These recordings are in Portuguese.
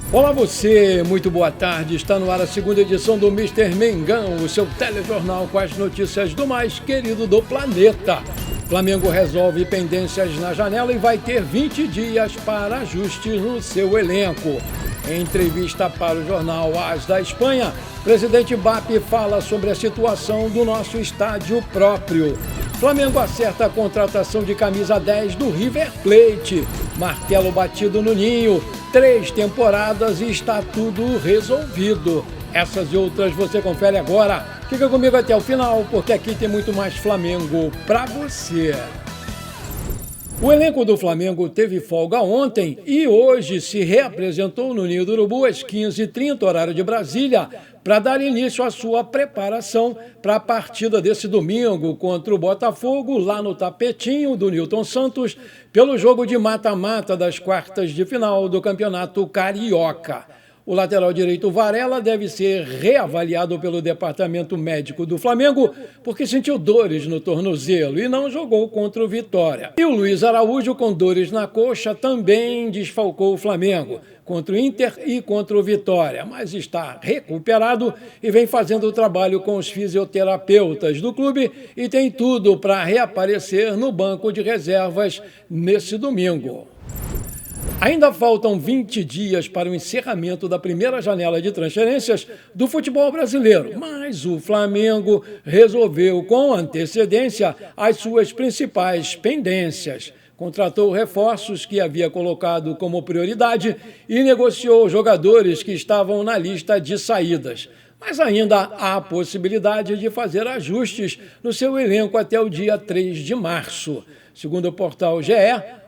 Olá você, muito boa tarde. Está no ar a segunda edição do Mister Mengão, o seu telejornal com as notícias do mais querido do planeta. Flamengo resolve pendências na janela e vai ter 20 dias para ajustes no seu elenco. Em entrevista para o jornal AS da Espanha, presidente Mbappé fala sobre a situação do nosso estádio próprio. Flamengo acerta a contratação de camisa 10 do River Plate. Martelo batido no ninho. 3 temporadas e está tudo resolvido. Essas e outras você confere agora. Fica comigo até o final, porque aqui tem muito mais Flamengo para você. O elenco do Flamengo teve folga ontem e hoje se reapresentou no Ninho do Urubu às 15h30, horário de Brasília, para dar início à sua preparação para a partida desse domingo contra o Botafogo, lá no tapetinho do Nilton Santos, pelo jogo de mata-mata das quartas de final do Campeonato Carioca. O lateral direito Varela deve ser reavaliado pelo departamento médico do Flamengo porque sentiu dores no tornozelo e não jogou contra o Vitória. E o Luiz Araújo, com dores na coxa, também desfalcou o Flamengo contra o Inter e contra o Vitória, mas está recuperado e vem fazendo o trabalho com os fisioterapeutas do clube e tem tudo para reaparecer no banco de reservas nesse domingo. Ainda faltam 20 dias para o encerramento da primeira janela de transferências do futebol brasileiro, mas o Flamengo resolveu com antecedência as suas principais pendências. Contratou reforços que havia colocado como prioridade e negociou jogadores que estavam na lista de saídas. Mas ainda há a possibilidade de fazer ajustes no seu elenco até o dia 3 de março. Segundo o portal GE,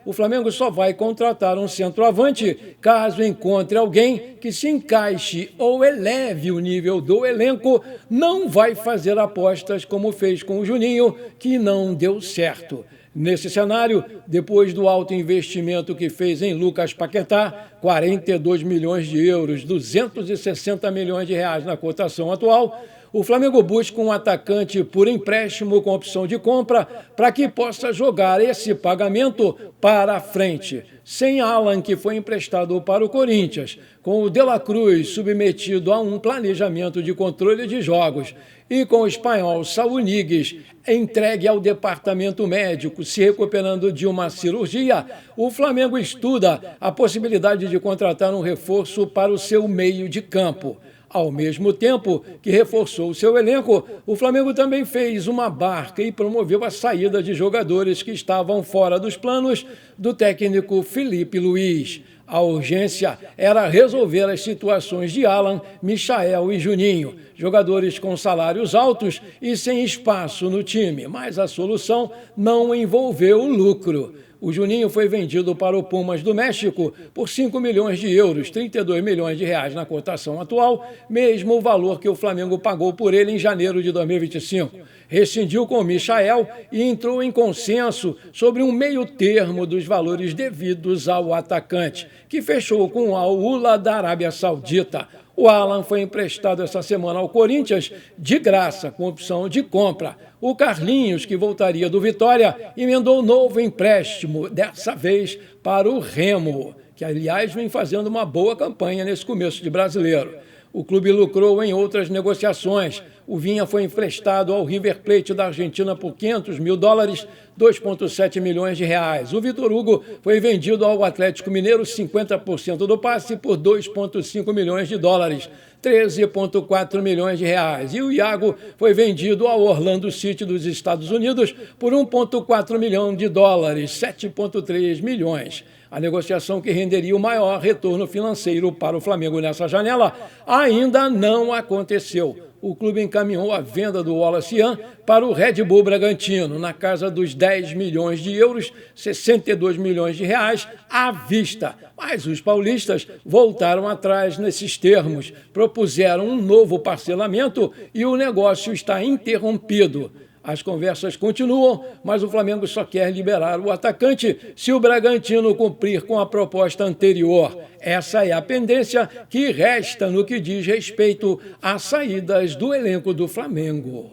o Flamengo só vai contratar um centroavante caso encontre alguém que se encaixe ou eleve o nível do elenco. Não vai fazer apostas como fez com o Juninho, que não deu certo. Nesse cenário, depois do alto investimento que fez em Lucas Paquetá, 42 milhões de euros, 260 milhões de reais na cotação atual, o Flamengo busca um atacante por empréstimo com opção de compra para que possa jogar esse pagamento para frente. Sem Alan, que foi emprestado para o Corinthians, com o De La Cruz submetido a um planejamento de controle de jogos e com o espanhol Saúl Ñíguez entregue ao departamento médico se recuperando de uma cirurgia, o Flamengo estuda a possibilidade de contratar um reforço para o seu meio de campo. Ao mesmo tempo que reforçou o seu elenco, o Flamengo também fez uma barca e promoveu a saída de jogadores que estavam fora dos planos do técnico Felipe Luiz. A urgência era resolver as situações de Alan, Michael e Juninho, jogadores com salários altos e sem espaço no time, mas a solução não envolveu lucro. O Juninho foi vendido para o Pumas do México por 5 milhões de euros, 32 milhões de reais na cotação atual, mesmo o valor que o Flamengo pagou por ele em janeiro de 2025. Rescindiu com o Michael e entrou em consenso sobre um meio termo dos valores devidos ao atacante, que fechou com o Al-Ula da Arábia Saudita. O Alan foi emprestado essa semana ao Corinthians de graça, com opção de compra. O Carlinhos, que voltaria do Vitória, emendou novo empréstimo, dessa vez para o Remo, que, aliás, vem fazendo uma boa campanha nesse começo de brasileiro. O clube lucrou em outras negociações. O Vinha foi emprestado ao River Plate da Argentina por 500 mil dólares, 2,7 milhões de reais. O Vitor Hugo foi vendido ao Atlético Mineiro, 50% do passe, por 2,5 milhões de dólares, 13,4 milhões de reais. E o Iago foi vendido ao Orlando City dos Estados Unidos por 1,4 milhão de dólares, 7,3 milhões. A negociação que renderia o maior retorno financeiro para o Flamengo nessa janela ainda não aconteceu. O clube encaminhou a venda do Wallace Yan para o Red Bull Bragantino, na casa dos 10 milhões de euros, 62 milhões de reais à vista. Mas os paulistas voltaram atrás nesses termos, propuseram um novo parcelamento e o negócio está interrompido. As conversas continuam, mas o Flamengo só quer liberar o atacante se o Bragantino cumprir com a proposta anterior. Essa é a pendência que resta no que diz respeito às saídas do elenco do Flamengo.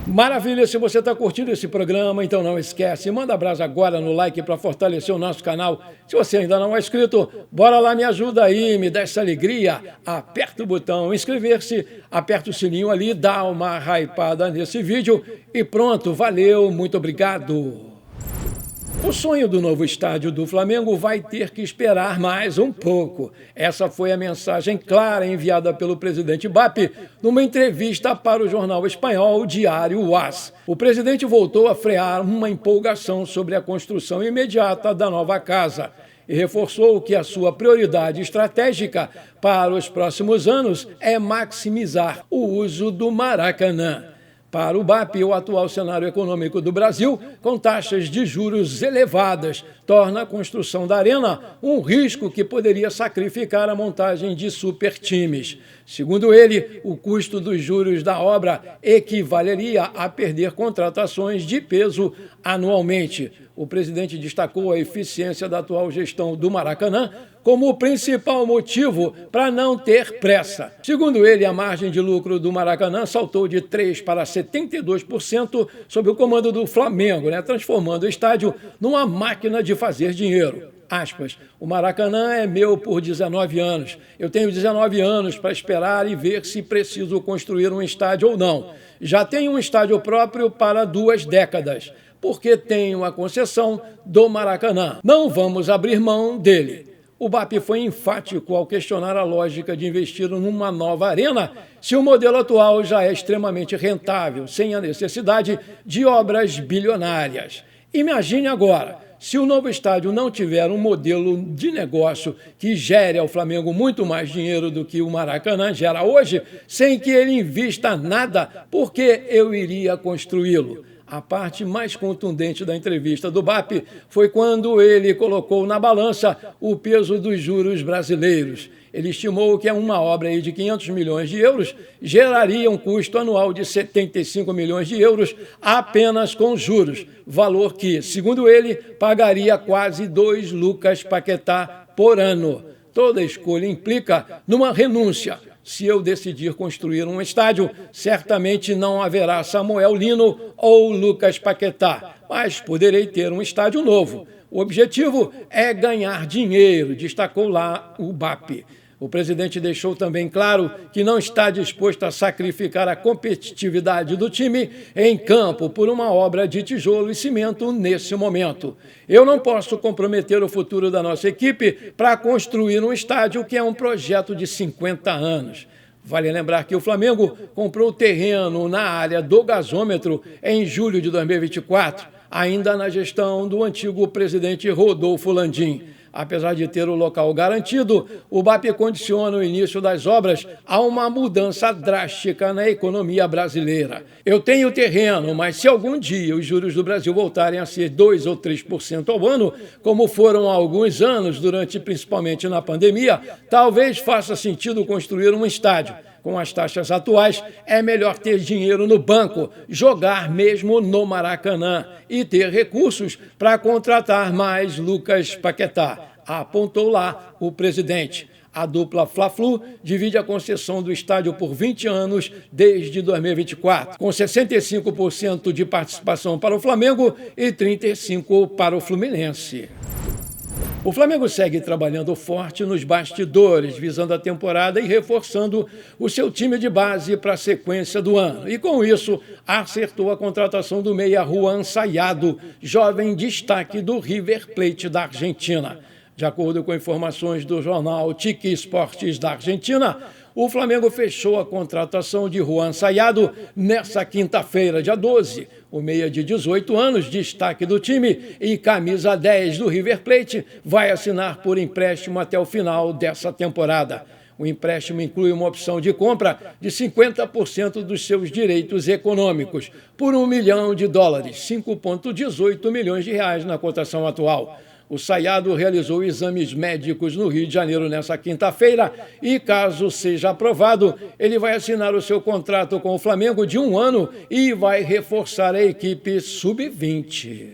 Maravilha, se você está curtindo esse programa, então não esquece, manda abraço agora no like para fortalecer o nosso canal. Se você ainda não é inscrito, bora lá, me ajuda aí, me dá essa alegria. Aperta o botão inscrever-se, aperta o sininho ali, dá uma hypada nesse vídeo e pronto, valeu, muito obrigado. O sonho do novo estádio do Flamengo vai ter que esperar mais um pouco. Essa foi a mensagem clara enviada pelo presidente BAP numa entrevista para o jornal espanhol Diário AS. O presidente voltou a frear uma empolgação sobre a construção imediata da nova casa e reforçou que a sua prioridade estratégica para os próximos anos é maximizar o uso do Maracanã. Para o BAP, o atual cenário econômico do Brasil, com taxas de juros elevadas, torna a construção da arena um risco que poderia sacrificar a montagem de supertimes. Segundo ele, o custo dos juros da obra equivaleria a perder contratações de peso anualmente. O presidente destacou a eficiência da atual gestão do Maracanã como o principal motivo para não ter pressa. Segundo ele, a margem de lucro do Maracanã saltou de 3% para 72% sob o comando do Flamengo, transformando o estádio numa máquina de fazer dinheiro. Aspas, o Maracanã é meu por 19 anos. Eu tenho 19 anos para esperar e ver se preciso construir um estádio ou não. Já tenho um estádio próprio para 2 décadas, porque tenho a concessão do Maracanã. Não vamos abrir mão dele. O BAP foi enfático ao questionar a lógica de investir numa nova arena se o modelo atual já é extremamente rentável, sem a necessidade de obras bilionárias. Imagine agora, se o novo estádio não tiver um modelo de negócio que gere ao Flamengo muito mais dinheiro do que o Maracanã gera hoje, sem que ele invista nada, por que eu iria construí-lo? A parte mais contundente da entrevista do BAP foi quando ele colocou na balança o peso dos juros brasileiros. Ele estimou que uma obra de 500 milhões de euros geraria um custo anual de 75 milhões de euros apenas com juros, valor que, segundo ele, pagaria quase 2 Lucas Paquetá por ano. Toda escolha implica numa renúncia. Se eu decidir construir um estádio, certamente não haverá Samuel Lino ou Lucas Paquetá, mas poderei ter um estádio novo. O objetivo é ganhar dinheiro, destacou lá o BAP. O presidente deixou também claro que não está disposto a sacrificar a competitividade do time em campo por uma obra de tijolo e cimento nesse momento. Eu não posso comprometer o futuro da nossa equipe para construir um estádio que é um projeto de 50 anos. Vale lembrar que o Flamengo comprou terreno na área do gasômetro em julho de 2024, ainda na gestão do antigo presidente Rodolfo Landim. Apesar de ter o local garantido, o BAP condiciona o início das obras a uma mudança drástica na economia brasileira. Eu tenho terreno, mas se algum dia os juros do Brasil voltarem a ser 2% ou 3% ao ano, como foram há alguns anos, principalmente na pandemia, talvez faça sentido construir um estádio. Com as taxas atuais, é melhor ter dinheiro no banco, jogar mesmo no Maracanã e ter recursos para contratar mais Lucas Paquetá, apontou lá o presidente. A dupla Fla-Flu divide a concessão do estádio por 20 anos desde 2024, com 65% de participação para o Flamengo e 35% para o Fluminense. O Flamengo segue trabalhando forte nos bastidores, visando a temporada e reforçando o seu time de base para a sequência do ano. E com isso, acertou a contratação do meia Juan Sayado, jovem destaque do River Plate da Argentina. De acordo com informações do jornal Tique Esportes da Argentina, o Flamengo fechou a contratação de Juan Sayado nesta quinta-feira, dia 12. O meia de 18 anos, destaque do time e camisa 10 do River Plate, vai assinar por empréstimo até o final dessa temporada. O empréstimo inclui uma opção de compra de 50% dos seus direitos econômicos, por $1 milhão, 5,18 milhões de reais na cotação atual. O Sayado realizou exames médicos no Rio de Janeiro nesta quinta-feira e, caso seja aprovado, ele vai assinar o seu contrato com o Flamengo de 1 ano e vai reforçar a equipe sub-20.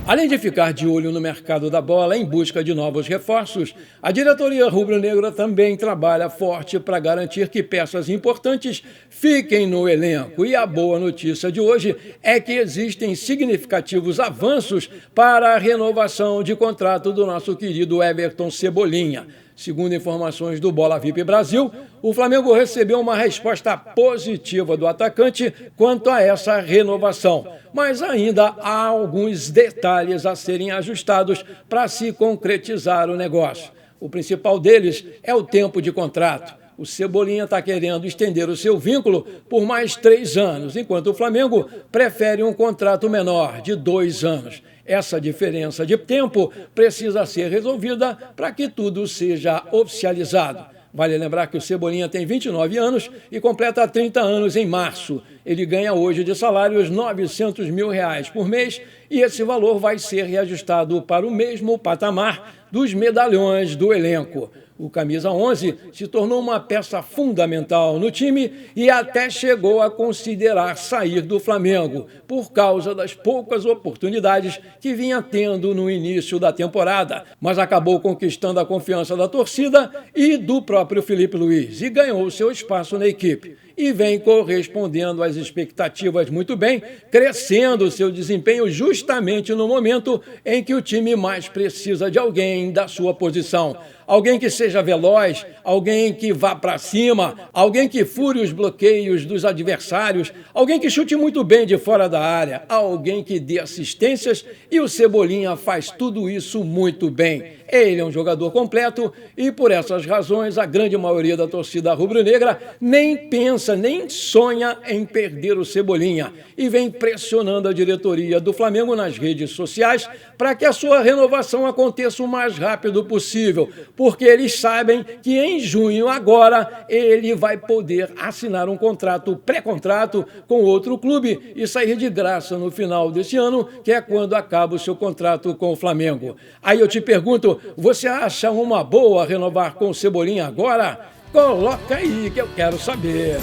Além de ficar de olho no mercado da bola em busca de novos reforços, a diretoria rubro-negra também trabalha forte para garantir que peças importantes fiquem no elenco. E a boa notícia de hoje é que existem significativos avanços para a renovação de contrato do nosso querido Everton Cebolinha. Segundo informações do Bola VIP Brasil, o Flamengo recebeu uma resposta positiva do atacante quanto a essa renovação. Mas ainda há alguns detalhes a serem ajustados para se concretizar o negócio. O principal deles é o tempo de contrato. O Cebolinha está querendo estender o seu vínculo por mais 3 anos, enquanto o Flamengo prefere um contrato menor, de 2 anos. Essa diferença de tempo precisa ser resolvida para que tudo seja oficializado. Vale lembrar que o Cebolinha tem 29 anos e completa 30 anos em março. Ele ganha hoje de salários R$900 mil por mês e esse valor vai ser reajustado para o mesmo patamar dos medalhões do elenco. O camisa 11 se tornou uma peça fundamental no time e até chegou a considerar sair do Flamengo por causa das poucas oportunidades que vinha tendo no início da temporada, mas acabou conquistando a confiança da torcida e do próprio Felipe Luiz e ganhou seu espaço na equipe. E vem correspondendo às expectativas muito bem, crescendo seu desempenho justamente no momento em que o time mais precisa de alguém da sua posição. Alguém que seja veloz, alguém que vá para cima, alguém que fure os bloqueios dos adversários, alguém que chute muito bem de fora da área, alguém que dê assistências, e o Cebolinha faz tudo isso muito bem. Ele é um jogador completo e, por essas razões, a grande maioria da torcida rubro-negra nem pensa, nem sonha em perder o Cebolinha e vem pressionando a diretoria do Flamengo nas redes sociais para que a sua renovação aconteça o mais rápido possível, porque eles sabem que em junho agora ele vai poder assinar um contrato, pré-contrato com outro clube e sair de graça no final desse ano, que é quando acaba o seu contrato com o Flamengo. Aí eu te pergunto, você acha uma boa renovar com o Cebolinha agora? Coloca aí que eu quero saber.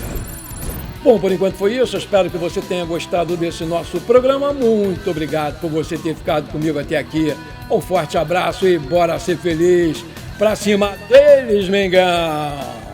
Bom, por enquanto foi isso. Eu espero que você tenha gostado desse nosso programa. Muito obrigado por você ter ficado comigo até aqui. Um forte abraço e bora ser feliz. Pra cima deles, Mengão!